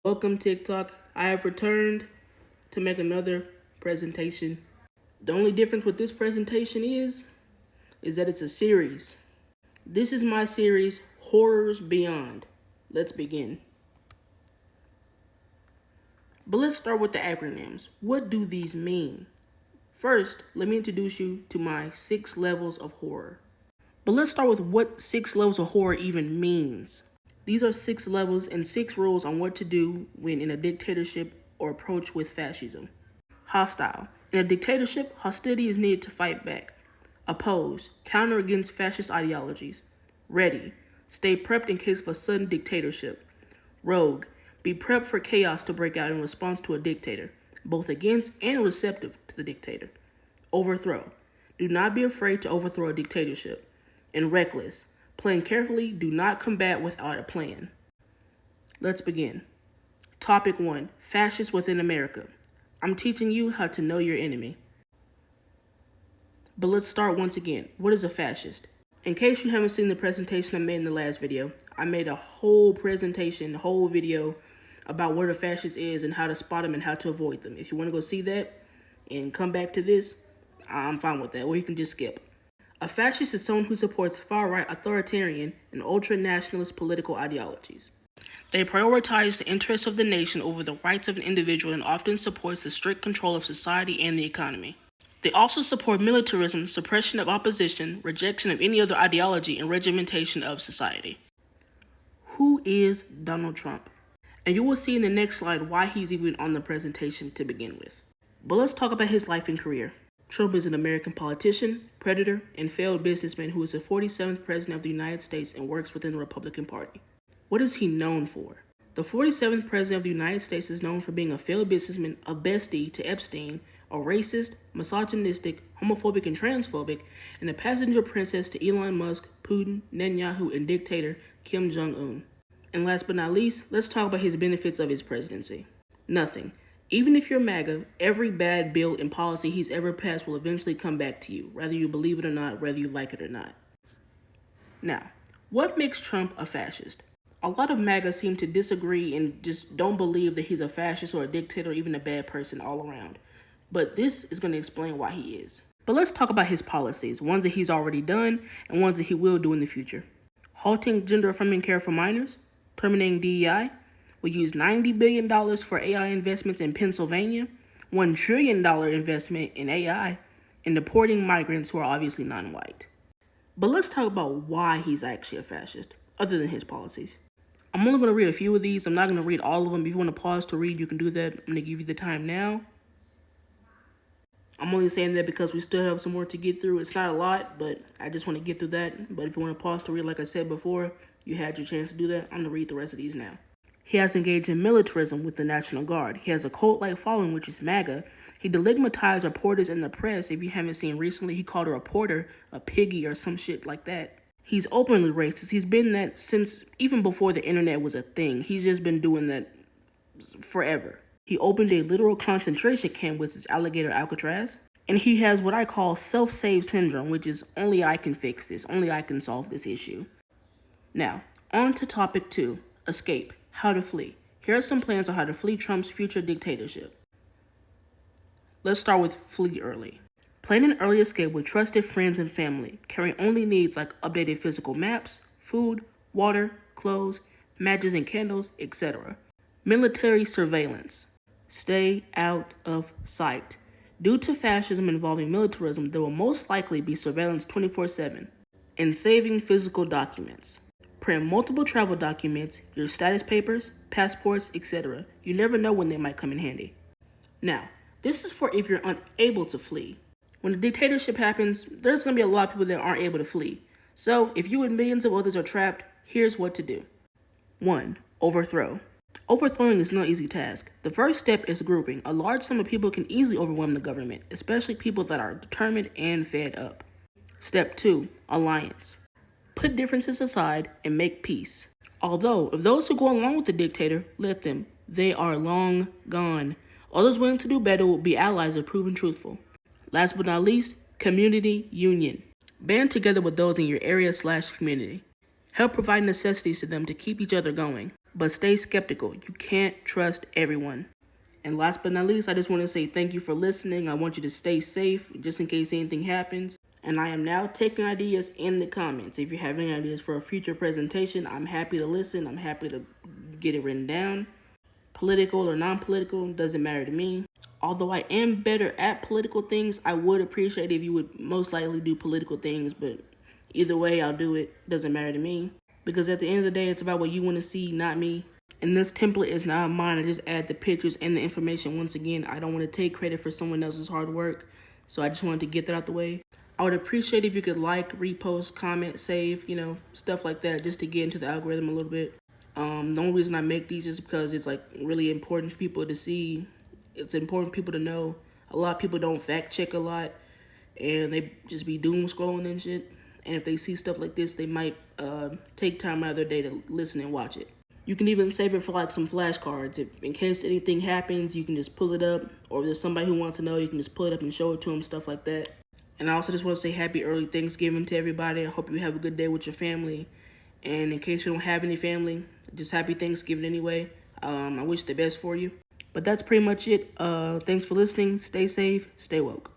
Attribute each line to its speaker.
Speaker 1: Welcome TikTok. I have returned to make another presentation. The only difference with this presentation is that it's a series. This is my series, Horrors Beyond. Let's begin. But let's start with the acronyms. What do these mean? First, let me introduce you to my 6 levels of horror. But let's start with what 6 levels of horror even means. These are 6 levels and 6 rules on what to do when in a dictatorship or approach with fascism. Hostile. In a dictatorship, hostility is needed to fight back. Oppose. Counter against fascist ideologies. Ready. Stay prepped in case of a sudden dictatorship. Rogue. Be prepped for chaos to break out in response to a dictator, both against and receptive to the dictator. Overthrow. Do not be afraid to overthrow a dictatorship. And reckless. Plan carefully, do not combat without a plan. Let's begin. Topic 1. Fascists within America. I'm teaching you how to know your enemy. But let's start once again. What is a fascist? In case you haven't seen the presentation I made in the last video, I made a whole presentation, a whole video about what a fascist is and how to spot them and how to avoid them. If you want to go see that and come back to this, I'm fine with that, or you can just skip. A fascist is someone who supports far-right authoritarian and ultra-nationalist political ideologies. They prioritize the interests of the nation over the rights of an individual and often supports the strict control of society and the economy. They also support militarism, suppression of opposition, rejection of any other ideology, and regimentation of society. Who is Donald Trump? And you will see in the next slide why he's even on the presentation to begin with. But let's talk about his life and career. Trump is an American politician, predator, and failed businessman who is the 47th President of the United States and works within the Republican Party. What is he known for? The 47th President of the United States is known for being a failed businessman, a bestie to Epstein, a racist, misogynistic, homophobic, and transphobic, and a passenger princess to Elon Musk, Putin, Netanyahu, and dictator Kim Jong-un. And last but not least, let's talk about his benefits of his presidency. Nothing. Even if you're MAGA, every bad bill and policy he's ever passed will eventually come back to you, whether you believe it or not, whether you like it or not. Now, what makes Trump a fascist? A lot of MAGA seem to disagree and just don't believe that he's a fascist or a dictator or even a bad person all around. But this is going to explain why he is. But let's talk about his policies, ones that he's already done and ones that he will do in the future. Halting gender-affirming care for minors, terminating DEI, will use $90 billion for AI investments in Pennsylvania, $1 trillion investment in AI, and deporting migrants who are obviously non-white. But let's talk about why he's actually a fascist, other than his policies. I'm only going to read a few of these. I'm not going to read all of them. If you want to pause to read, you can do that. I'm going to give you the time now. I'm only saying that because we still have some more to get through. It's not a lot, but I just want to get through that. But if you want to pause to read, like I said before, you had your chance to do that. I'm going to read the rest of these now. He has engaged in militarism with the National Guard. He has a cult-like following, which is MAGA. He delegitimatized reporters in the press. If you haven't seen recently, he called a reporter a piggy or some shit like that. He's openly racist. He's been that since even before the internet was a thing. He's just been doing that forever. He opened a literal concentration camp, which is Alligator Alcatraz. And he has what I call self-save syndrome, which is only I can fix this. Only I can solve this issue. Now, on to topic 2, escape. How to flee. Here are some plans on how to flee Trump's future dictatorship. Let's start with flee early. Plan an early escape with trusted friends and family. Carry only needs like updated physical maps, food, water, clothes, matches and candles, etc. Military surveillance. Stay out of sight. Due to fascism involving militarism, there will most likely be surveillance 24/7. And saving physical documents. Print multiple travel documents, your status papers, passports, etc. You never know when they might come in handy. Now, this is for if you're unable to flee. When a dictatorship happens, there's going to be a lot of people that aren't able to flee. So, if you and millions of others are trapped, here's what to do. 1. Overthrow. Overthrowing is no easy task. The first step is grouping. A large sum of people can easily overwhelm the government, especially people that are determined and fed up. Step 2. Alliance. Put differences aside and make peace. Although, if those who go along with the dictator, let them. They are long gone. Others willing to do better will be allies if proven truthful. Last but not least, community union. Band together with those in your area/community. Help provide necessities to them to keep each other going. But stay skeptical. You can't trust everyone. And last but not least, I just want to say thank you for listening. I want you to stay safe just in case anything happens. And I am now taking ideas in the comments. If you have any ideas for a future presentation, I'm happy to listen. I'm happy to get it written down. Political or non-political, doesn't matter to me. Although I am better at political things, I would appreciate if you would most likely do political things. But either way, I'll do it. Doesn't matter to me. Because at the end of the day, it's about what you want to see, not me. And this template is not mine. I just add the pictures and the information. Once again, I don't want to take credit for someone else's hard work. So I just wanted to get that out the way. I would appreciate if you could like, repost, comment, save, stuff like that, just to get into the algorithm a little bit. The only reason I make these is because it's like really important for people to see. It's important for people to know. A lot of people don't fact check a lot, and they just be doom scrolling and shit. And if they see stuff like this, they might take time out of their day to listen and watch it. You can even save it for like some flashcards. If in case anything happens, you can just pull it up. Or if there's somebody who wants to know, you can just pull it up and show it to them, stuff like that. And I also just want to say happy early Thanksgiving to everybody. I hope you have a good day with your family. And in case you don't have any family, just happy Thanksgiving anyway. I wish the best for you. But that's pretty much it. Thanks for listening. Stay safe. Stay woke.